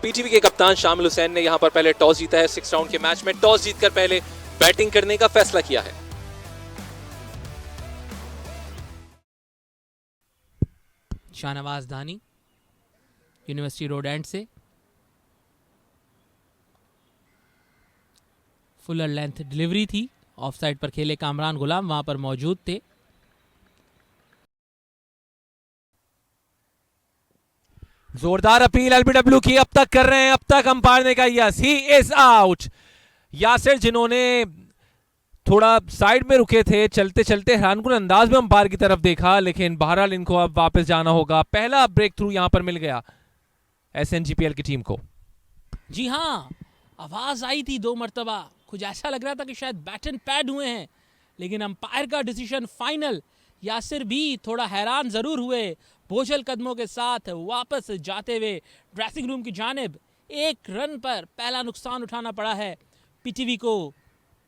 PTV के कप्तान शामिल हुसैन ने यहां पर पहले टॉस जीता है। 6 राउंड के मैच में टॉस जीतकर पहले बैटिंग करने का फैसला किया है। शाहनवाज धानी यूनिवर्सिटी रोड एंड से फुलर लेंथ डिलीवरी थी। ऑफ साइड पर खेले कामरान गुलाम वहां पर मौजूद थे। जोरदार अपील एलबीडब्ल्यू की अब तक कर रहे हैं, अब तक अंपायर ने कहा yes he is out. Yasir जिन्होंने थोड़ा साइड में रुके थे, चलते चलते हैरानकुन अंदाज में अंपायर की तरफ देखा, लेकिन बहरहाल इनको अब वापस जाना होगा। पहला ब्रेक थ्रू यहां पर मिल गया एसएनजीपीएल की टीम को। जी हाँ, आवाज आई थी 2 मरतबा, कुछ ऐसा लग रहा था कि शायद बैट एंड पैड हुए हैं, लेकिन अंपायर का डिसीजन फाइनल। यासिर भी थोड़ा हैरान जरूर हुए। बोझल कदमों के साथ वापस जाते हुए ड्रेसिंग रूम की जानिब 1 रन पर पहला नुकसान उठाना पड़ा है पीटीवी को।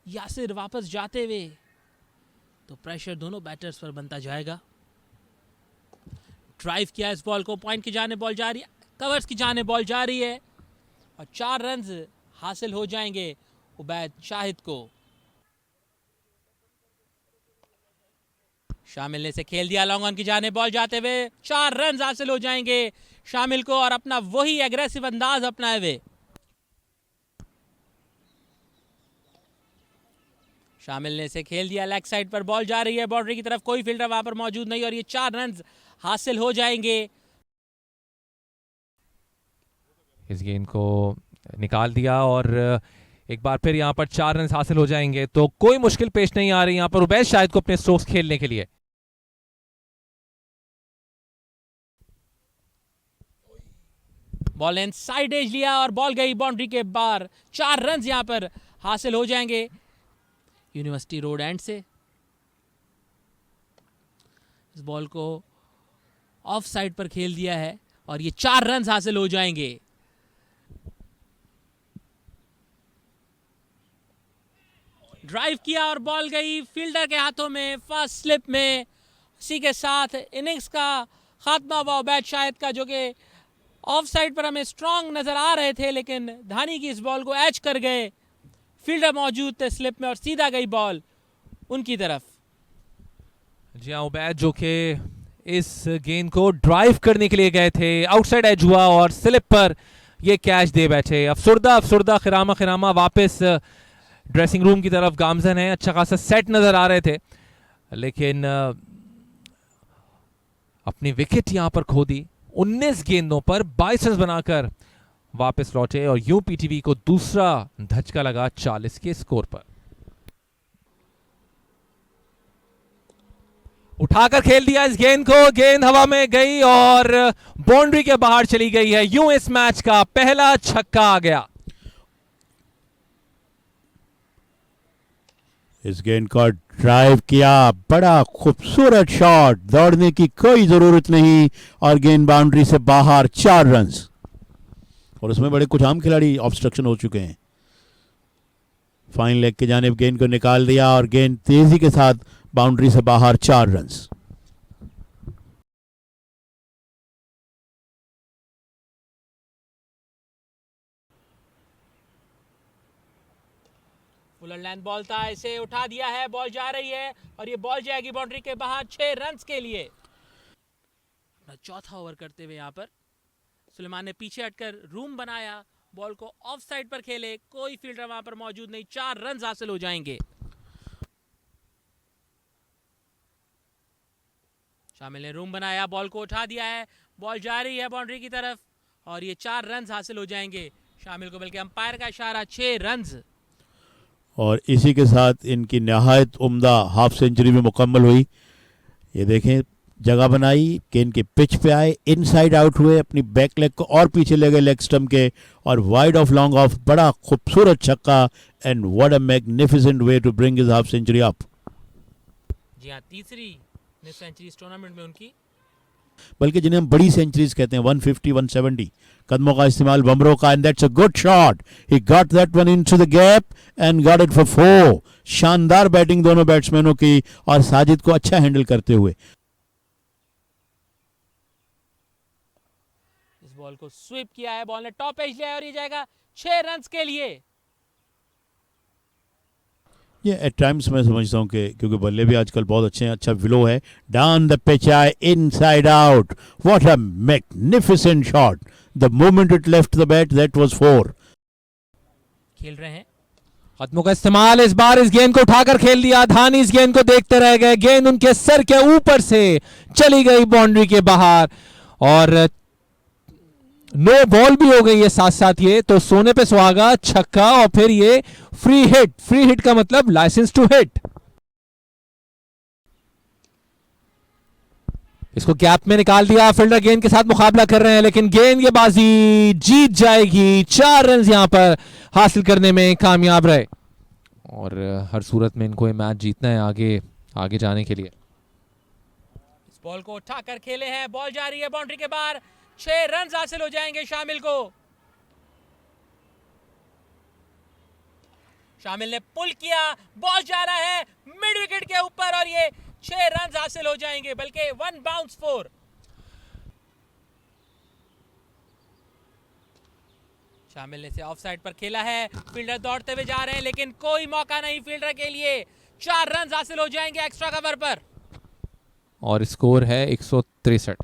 यासिर वापस जाते हुए तो प्रेशर दोनों बैटर्स पर बनता जाएगा। ड्राइव किया इस बॉल को, पॉइंट की जाने बॉल जा रही है, कवर्स की जाने बॉल जा रही है और 4 रन हासिल हो जाएंगे उबैद शाहिद को। शामिल ने से खेल दिया, लॉन्ग ऑन की जाने बॉल जाते हुए 4 रन हासिल हो जाएंगे शामिल को और अपना वही एग्रेसिव अंदाज अपनाए हुए। शामिल ने से खेल दिया, लेग साइड पर बॉल जा रही है बाउंड्री की तरफ, कोई फील्डर वहां पर मौजूद नहीं और ये 4 रन हासिल हो जाएंगे। इस गेंद को निकाल दिया और एक बार फिर यहां पर 4 रन हासिल हो जाएंगे तो कोई मुश्किल पेश नहीं आ रही यहां पर उबैद शाहिद को अपने स्ट्रोक्स खेलने के लिए। बॉल इनसाइड एज लिया और बॉल गई बाउंड्री के बाहर। 4 रन यहां पर हासिल हो जाएंगे यूनिवर्सिटी रोड एंड से। इस बॉल को ऑफ साइड पर खेल दिया है और ये 4 रन हासिल हो जाएंगे। ड्राइव किया और बॉल गई फील्डर के हाथों में फर्स्ट स्लिप में। इसी के साथ इनिंग्स का खात्मा हुआ उबैद शाहिद का, जो कि ऑफ साइड पर हमें स्ट्रांग नजर आ रहे थे, लेकिन धानी की इस बॉल को एच कर गए। फील्डर मौजूद थे स्लिप में और सीधा गई बॉल उनकी तरफ। जी हाँ, उबैद जो कि इस गेंद को ड्राइव करने के लिए गए थे, आउटसाइड एज हुआ और स्लिप पर ये कैच दे बैठे। अफसुर्दा खिरामा खिरामा वापस ड्रेसिंग रूम की तरफ गामजन है। अच्छा खासा सेट नजर आ रहे थे, लेकिन अपनी विकेट यहां पर खो दी। 19 गेंदों पर 22 रन बनाकर वापस लौटे और यूं पीटीवी को दूसरा धचका लगा 40 के स्कोर पर। उठाकर खेल दिया इस गेंद को, गेंद हवा में गई और बाउंड्री के बाहर चली गई है। यूं इस मैच का पहला छक्का आ गया। इस गेंद को ड्राइव किया, बड़ा खूबसूरत शॉट, दौड़ने की कोई जरूरत नहीं और गेंद बाउंड्री से बाहर। 4 रन और उसमें बड़े कुछ आम खिलाड़ी ऑब्स्ट्रक्शन हो चुके हैं। फाइन लेग की जानिब गेंद को निकाल दिया और गेंद तेजी के साथ बाउंड्री से बाहर। 4 रन। फुलर लेंथ बॉल था, इसे उठा दिया है, बॉल जा रही है और ये बॉल जाएगी बाउंड्री के बाहर 6 रन के लिए। चौथा ओवर करते हुए यहां पर सुलेमान ने पीछे हटकर रूम बनाया, बॉल को ऑफ साइड पर खेले, कोई फील्डर वहां पर मौजूद नहीं। 4 रन हासिल हो जाएंगे। शामिल ने रूम बनाया, बॉल को उठा दिया है, बॉल जा रही है बाउंड्री की तरफ और ये 4 रन हासिल हो जाएंगे शामिल को, बल्कि अंपायर का इशारा 6 रन। और इसी के साथ इनकी नहायत उम्दा हाफ सेंचुरी में मुकम्मल हुई। ये देखें, जगह बनाई, गेंद के पिच पे आए, इनसाइड आउट हुए, अपनी बैक लेग को और पीछे ले गए लेग स्टंप के और वाइड ऑफ लॉन्ग ऑफ, बड़ा खूबसूरत छक्का। And what a magnificent way to bring his half century up. जी हाँ, तीसरी सेंचुरी इस टूर्नामेंट में उनकी, बल्कि जिन्हें हम बड़ी सेंचुरीज कहते हैं, 150 170 कदमों का इस्तेमाल बमरों का। And that's a good shot, he got that one into the gap and got it for 4। शानदार बैटिंग दोनों बैट्समैनों की और साजिद को अच्छा हैंडल करते हुए। इस बॉल बॉल को स्वीप किया है, बॉल ने टॉप एज लिया है और ये जाएगा 6 रन्स के लिए। ये एट टाइम्स मैं समझता हूँ कि क्योंकि बल्ले भी आजकल बहुत अच्छे हैं, अच्छा विलो है, डाउन द पिच आए inside out, what a magnificent shot, the moment it left the bat that was 4। खेल रहे हैं, कदमों का इस्तेमाल, इस बार इस गेंद को उठाकर खेल दिया, धानी इस गेंद को देखते रह गए, गेंद उनके सर के ऊपर से चली गई बाउंड्री के बाहर और नो बॉल भी हो गई है साथ साथ। ये तो सोने पे सुहागा, छक्का और फिर ये फ्री हिट। फ्री हिट का मतलब लाइसेंस टू हिट। इसको गैप में निकाल दिया, फील्डर गेंद के साथ मुकाबला कर रहे हैं लेकिन गेंद ये बाजी जीत जाएगी। 4 रन यहां पर हासिल करने में कामयाब रहे और हर सूरत में इनको ये मैच जीतना है आगे जाने के लिए। इस बॉल को उठाकर खेले हैं, बॉल जा रही है बाउंड्री के बाहर, 6 रन हासिल हो जाएंगे शामिल को। शामिल ने पुल किया, बॉल जा रहा है मिड विकेट के ऊपर और ये 6 रन हासिल हो जाएंगे, बल्कि 1 बाउंस 4। शामिल ने इसे ऑफ साइड पर खेला है, फील्डर दौड़ते हुए जा रहे हैं लेकिन कोई मौका नहीं फील्डर के लिए। 4 रन हासिल हो जाएंगे एक्स्ट्रा कवर पर और स्कोर है 163।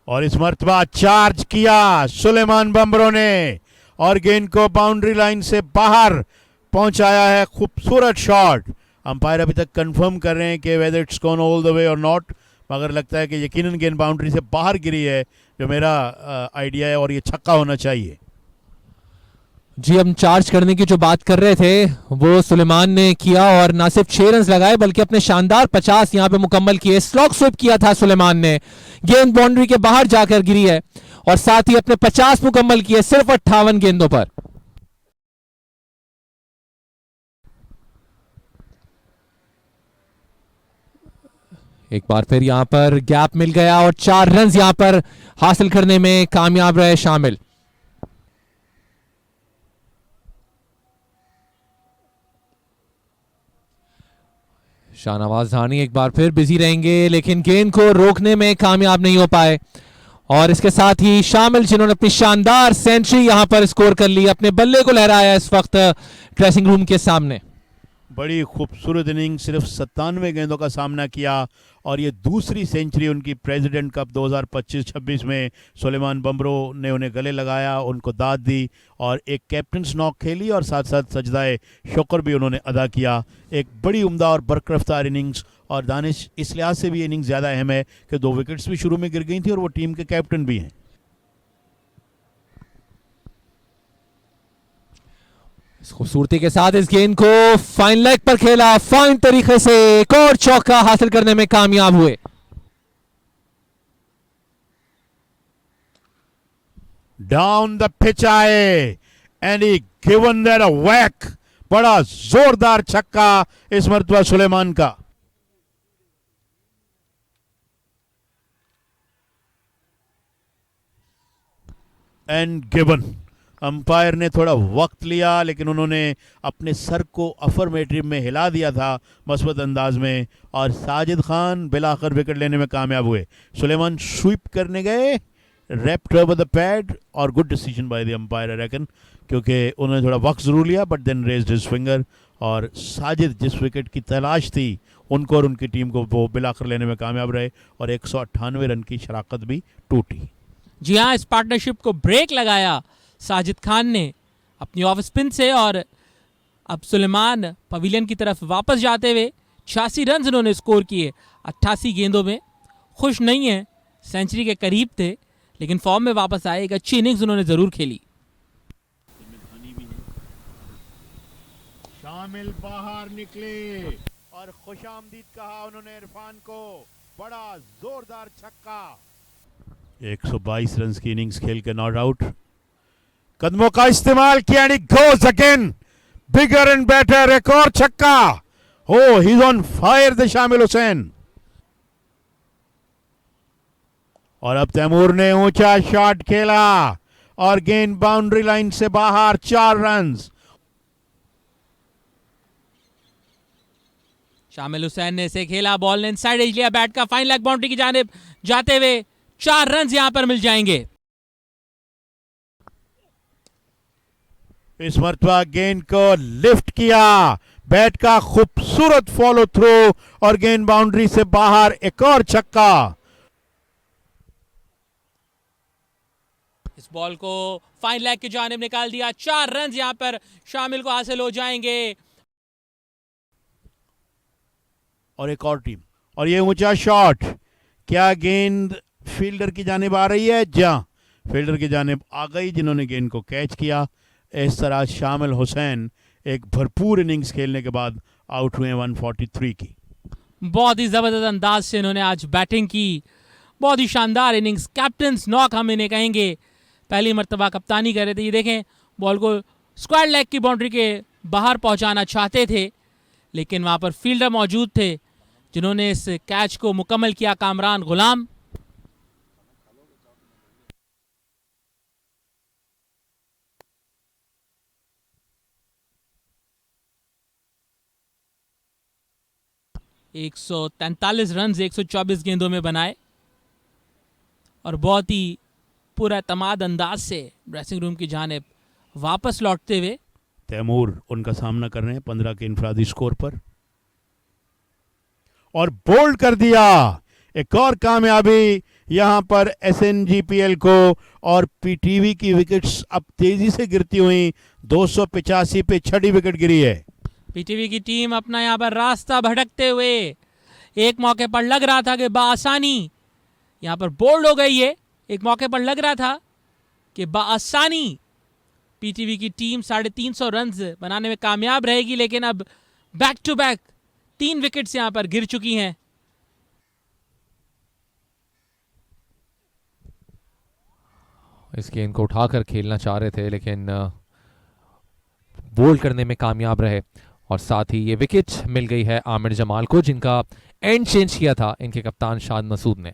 और इस मर्तबा चार्ज किया सुलेमान बम्बरो ने और गेंद को बाउंड्री लाइन से बाहर पहुंचाया है। खूबसूरत शॉट। अंपायर अभी तक कंफर्म कर रहे हैं कि whether it's gone all the way और नॉट, मगर लगता है कि यकीनन गेंद बाउंड्री से बाहर गिरी है, जो मेरा आइडिया है, और ये छक्का होना चाहिए। जी, हम चार्ज करने की जो बात कर रहे थे वो सुलेमान ने किया और ना सिर्फ 6 रन लगाए बल्कि अपने शानदार 50 यहां पे मुकम्मल किए। स्लॉग स्वीप किया था सुलेमान ने, गेंद बाउंड्री के बाहर जाकर गिरी है और साथ ही अपने 50 मुकम्मल किए सिर्फ 58 गेंदों पर। एक बार फिर यहां पर गैप मिल गया और 4 रन यहां पर हासिल करने में कामयाब रहे शामिल। शाहनवाज धानी एक बार फिर बिजी रहेंगे लेकिन गेंद को रोकने में कामयाब नहीं हो पाए और इसके साथ ही शामिल जिन्होंने अपनी शानदार सेंचुरी यहां पर स्कोर कर ली, अपने बल्ले को लहराया इस वक्त ड्रेसिंग रूम के सामने। बड़ी खूबसूरत इनिंग, सिर्फ 97 गेंदों का सामना किया और ये दूसरी सेंचुरी उनकी प्रेसिडेंट कप 2025-26 में सुलेमान बम्बरो ने उन्हें गले लगाया, उनको दाद दी और एक कैप्टन्स नॉक खेली और साथ साथ सजदाए शुक्र भी उन्होंने अदा किया। एक बड़ी उम्दा और बरकरफ्तार इनिंग्स, और दानिश इस लिहाज से भी इनिंग्स ज़्यादा अहम है कि 2 विकेट्स भी शुरू में गिर गई थी और वो टीम के कैप्टन भी हैं। इस खूबसूरती के साथ इस गेंद को फाइन लेग पर खेला, फाइन तरीके से एक और चौका हासिल करने में कामयाब हुए। डाउन द पिच आए and he given that a whack. बड़ा जोरदार छक्का इस मर्तबा सुलेमान का। एंड गिवन, अंपायर ने थोड़ा वक्त लिया लेकिन उन्होंने अपने सर को अफर्मेटिव में हिला दिया था मस्बत अंदाज में और साजिद खान बिलाखिर विकेट लेने में कामयाब हुए। सुलेमान स्वीप करने गए, रैप्ड ओवर द पैड, और good decision by the umpire I reckon, क्योंकि उन्होंने थोड़ा वक्त जरूर लिया but then raised his finger और साजिद जिस विकेट की तलाश थी उनको और उनकी टीम को वो बिलाखिर लेने में कामयाब रहे और 198 रन की शराकत भी टूटी। जी हाँ, इस पार्टनरशिप को ब्रेक लगाया साजिद खान ने अपनी ऑफ स्पिन से और अब सुलेमान पवेलियन की तरफ वापस जाते हुए 86 रन उन्होंने स्कोर किए 88 गेंदों में। खुश नहीं है, सेंचुरी के करीब थे लेकिन फॉर्म में वापस आए, एक अच्छी इनिंग्स उन्होंने जरूर खेली। शामिल बाहर निकले और खुशामदीद कहा उन्होंने इरफान को, बड़ा जोरदार छक्का। 122 रन की इनिंग्स खेल के नॉट आउट। कदमों का इस्तेमाल किया, goes again bigger and better, एक और छक्का। हो, he is on fire the शामिल हुसैन। और अब तैमूर ने ऊंचा शॉट खेला और गेंद बाउंड्री लाइन से बाहर, 4 रन। शामिल हुसैन ने इसे खेला, बॉल ने इनसाइड एज लिया बैट का, फाइन लेग बाउंड्री की जानिब जाते हुए 4 रन यहां पर मिल जाएंगे। इस मरतबा गेंद को लिफ्ट किया, बैट का खूबसूरत फॉलो थ्रू और गेंद बाउंड्री से बाहर, एक और छक्का। इस बॉल को फाइन लेग की जानिब निकाल दिया। 4 रन यहां पर शामिल को हासिल हो जाएंगे। और एक और टीम, और ये ऊंचा शॉट, क्या गेंद फील्डर की जानिब आ रही है? जहां फील्डर की जानिब आ गई, जिन्होंने गेंद को कैच किया। इस तरह शामिल हुसैन एक भरपूर इनिंग्स खेलने के बाद आउट हुए 143 की। बहुत ही जबरदस्त अंदाज से इन्होंने आज बैटिंग की, बहुत ही शानदार इनिंग्स, कैप्टन्स नॉक हम इन्हें कहेंगे। पहली मर्तबा कप्तानी कर रहे थे। ये देखें, बॉल को स्क्वायर लेग की बाउंड्री के बाहर पहुंचाना चाहते थे, लेकिन वहां पर फील्डर मौजूद थे जिन्होंने इस कैच को मुकम्मल किया, कामरान गुलाम। एक 143 रन 124 गेंदों में बनाए और बहुत ही पूरा तमाद अंदाज से ड्रेसिंग रूम की जानिब वापस लौटते हुए तैमूर उनका सामना कर रहे हैं 15 के इनफरादी स्कोर पर, और बोल्ड कर दिया। एक और कामयाबी यहां पर SNGPL को, और पीटीवी की विकेट्स अब तेजी से गिरती हुई 285 पे 6ठी विकेट गिरी है। पीटीवी की टीम अपना यहां पर रास्ता भटकते हुए, एक मौके पर लग रहा था कि बाआसानी यहां पर बोल्ड हो गई है। एक मौके पर लग रहा था कि बाआसानी पीटीवी की टीम 350 रन बनाने में कामयाब रहेगी, लेकिन अब बैक टू बैक 3 विकेट्स यहां पर गिर चुकी हैं। इस गेंद को उठाकर खेलना चाह रहे थे, लेकिन बोल्ड करने में कामयाब रहे, और साथ ही ये विकेट मिल गई है आमिर जमाल को, जिनका एंड चेंज किया था इनके कप्तान शाद मसूद ने।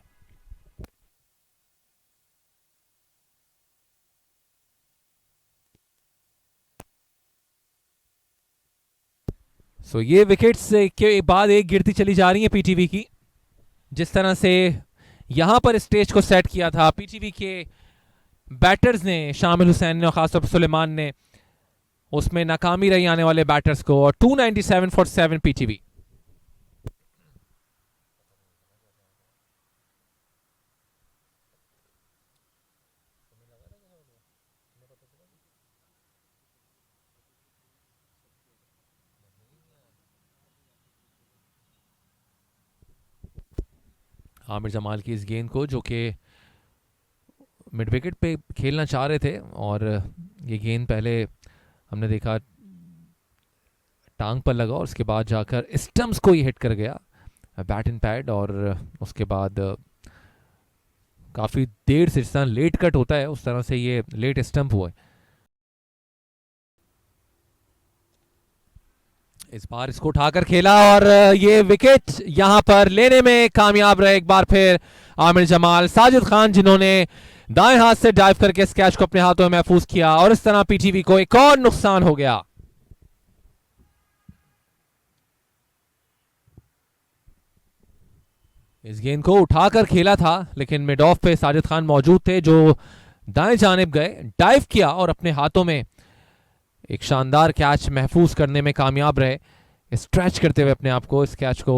सो ये विकेट्स के बाद एक गिरती चली जा रही है पीटीवी की। जिस तरह से यहां पर स्टेज को सेट किया था पीटीवी के बैटर्स ने, शामिल हुसैन ने और खासतौर पर सुलेमान ने, उसमें नाकामी रही आने वाले बैटर्स को, और 297 फॉर 7 पीटीवी। आमिर जमाल की इस गेंद को, जो कि मिड विकेट पे खेलना चाह रहे थे, और ये गेंद पहले हमने देखा टांग पर लगा और उसके बाद जाकर स्टंप्स को ही हिट कर गया, बैट इन पैड, और उसके बाद काफ़ी देर से, जिस तरह लेट कट होता है उस तरह से ये लेट स्टंप हुआ है। इस बार इसको उठाकर खेला और ये विकेट यहां पर लेने में कामयाब रहे एक बार फिर आमिर जमाल। साजिद खान जिन्होंने दाएं हाथ से डाइव करके इस कैच को अपने हाथों में महफूज किया, और इस तरह पीटीवी को एक और नुकसान हो गया। इस गेंद को उठाकर खेला था, लेकिन मिड ऑफ पे साजिद खान मौजूद थे जो दाएं जानिब गए, डाइव किया और अपने हाथों में एक शानदार कैच महफूज करने में कामयाब रहे, स्ट्रेच करते हुए अपने आप को इस कैच को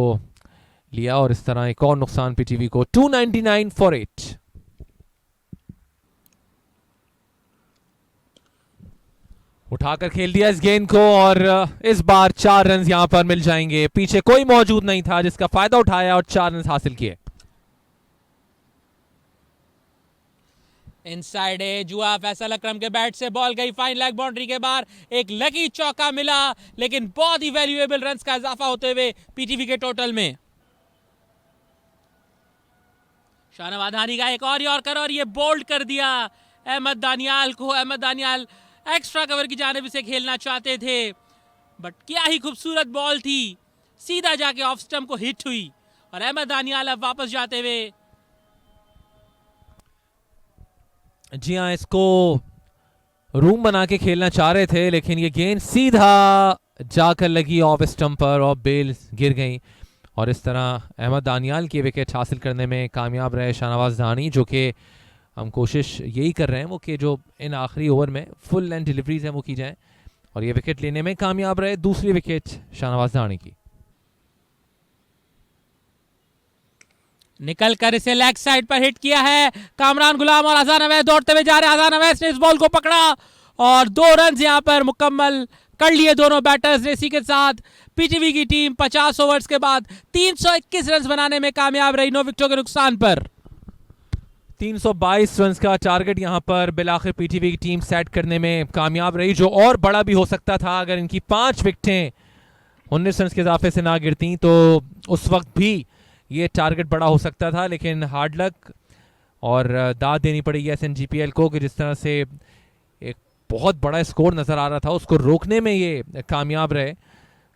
लिया, और इस तरह एक और नुकसान पीटीवी को। 299 फॉर 8। उठाकर खेल दिया इस गेंद को, और इस बार 4 रन यहां पर मिल जाएंगे। पीछे कोई मौजूद नहीं था जिसका फायदा उठाया और 4 रन हासिल किए। इनसाइड एज हुआ, फैसल अकरम के बैट से बॉल गई फाइन लेग बाउंड्री के बाहर, एक लकी चौका मिला, लेकिन बहुत ही वैल्यूएबल रन्स का इजाफा होते हुए पीटीवी के टोटल में। शाहनवाज वाधानी का एक और यॉर्कर, और ये बोल्ड कर दिया अहमद दानियाल को। अहमद दानियाल एक्स्ट्रा कवर की जानिब से खेलना चाहते थे, बट क्या ही खूबसूरत बॉल थी, सीधा जाके ऑफ स्टंप को हिट हुई, और अहमद दानियाल अब वापस जाते हुए। जी हाँ, इसको रूम बना के खेलना चाह रहे थे, लेकिन ये गेंद सीधा जाकर लगी ऑफ स्टंप पर और बेल गिर गई, और इस तरह अहमद दानियाल की विकेट हासिल करने में कामयाब रहे शाहनवाज वाधानी, जो कि हम कोशिश यही कर रहे हैं वो कि जो इन आखिरी ओवर में फुल लेंथ डिलीवरीज हैं वो की जाएं, और ये विकेट लेने में कामयाब रहे, दूसरी विकेट शाहनवाज दानी की। निकल कर इसे लेग साइड पर हिट किया है कामरान गुलाम और अजान अवैस दौड़ते हुए जा रहे हैं। अजान अवैस ने इस बॉल को पकड़ा और 2 रन यहां पर मुकम्मल कर लिए दोनों बैटर्स ने। इसी के साथ पीटीवी की टीम 50 ओवर्स के बाद 321 रन बनाने में कामयाब रही 9 विकेटों के नुकसान पर। 322 रन का टारगेट यहां पर बिलाखिर पीटीवी की टीम सेट करने में कामयाब रही, जो और बड़ा भी हो सकता था अगर इनकी 5 विकेटें 19 रन के इजाफे से ना गिरती तो उस वक्त भी ये टारगेट बड़ा हो सकता था। लेकिन हार्ड लक और दाद देनी पड़ेगी एसएनजीपीएल को कि जिस तरह से एक बहुत बड़ा स्कोर नजर आ रहा था उसको रोकने में ये कामयाब रहे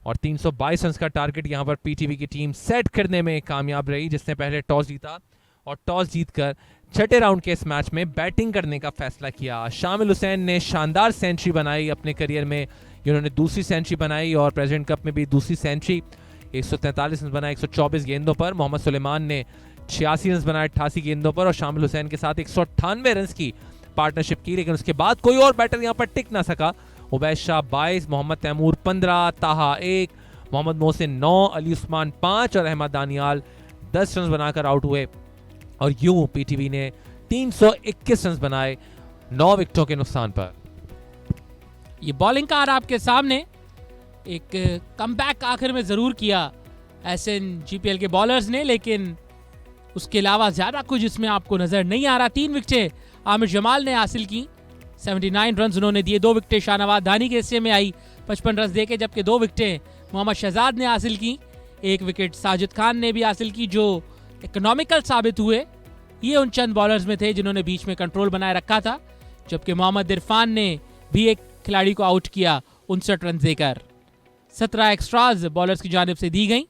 और 322 रन का टारगेट यहां पर पीटीवी की टीम सेट करने में कामयाब रही, जिसने पहले टॉस जीता और टॉस जीतकर छठे राउंड के इस मैच में बैटिंग करने का फैसला किया। शामिल हुसैन ने शानदार सेंचुरी बनाई अपने करियर में, इन्होंने दूसरी सेंचुरी बनाई और प्रेसिडेंट कप में भी दूसरी सेंचुरी, 143 रन बनाए 124 गेंदों पर। मोहम्मद सुलेमान ने 86 रन बनाए 88 गेंदों पर और शामिल हुसैन के साथ 198 रन की पार्टनरशिप की, लेकिन उसके बाद कोई और बैटर यहां पर टिक ना सका। उबैद शाह 22, मोहम्मद तैमूर 15, ताहा 1, मोहम्मद मोहसिन 9, अली उस्मान 5 और अहमद दानियाल 10 रन बनाकर आउट हुए और यूं पीटीवी ने 321 रन बनाए 9 विकेटों के नुकसान पर। ये बॉलिंग कार आपके सामने एक कमबैक आखिर में जरूर किया एसएनजीपीएल के बॉलर्स ने, लेकिन उसके अलावा ज्यादा कुछ इसमें आपको नजर नहीं आ रहा। 3 विकेटें आमिर जमाल ने हासिल की, 79 रन उन्होंने दिए। 2 विकेटें शाहनवाज दानी के हिस्से में आई 55 रन देके, जबकि 2 विकेटें मोहम्मद शहजाद ने हासिल की। 1 विकेट साजिद खान ने भी हासिल की जो इकोनॉमिकल साबित हुए। ये उन चंद बॉलर्स में थे जिन्होंने बीच में कंट्रोल बनाए रखा था, जबकि मोहम्मद इरफान ने भी एक खिलाड़ी को आउट किया 59 रन देकर। 17 एक्स्ट्राज बॉलर्स की जानिब से दी गई।